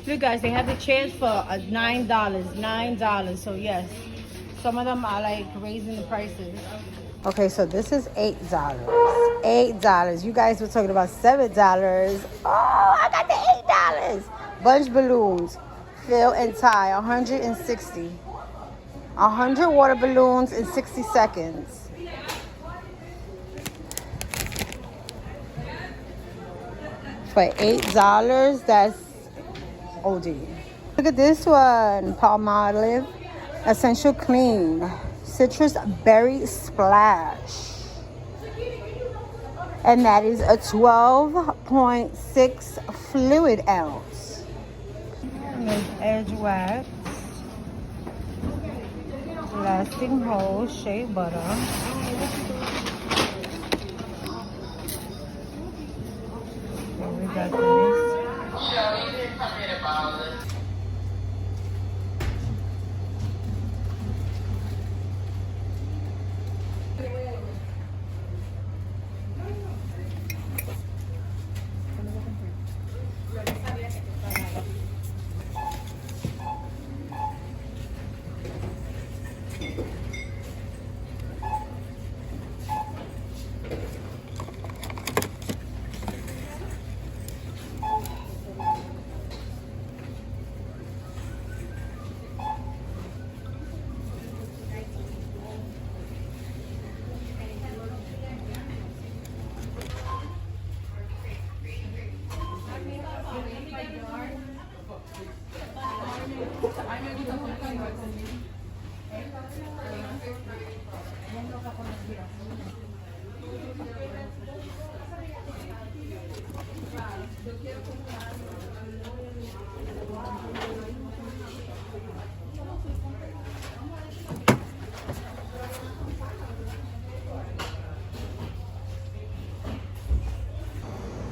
Look, guys, they have the chairs for $9. $9. So yes, some of them are like raising the prices. Okay, so this is $8. $8. You guys were talking about $7. Oh, I got the $8. Bunch balloons, fill and tie, 160. 100 water balloons in 60 seconds. For $8, that's OD. Look at this one, Palmolive Essential Clean Citrus Berry Splash. And that is a 12.6 fluid ounce. And there's Edge Wax, Lasting Hold Shea Butter. And we got this.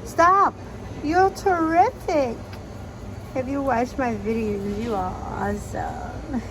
Stop! You're terrific! If you watch my videos, you are awesome.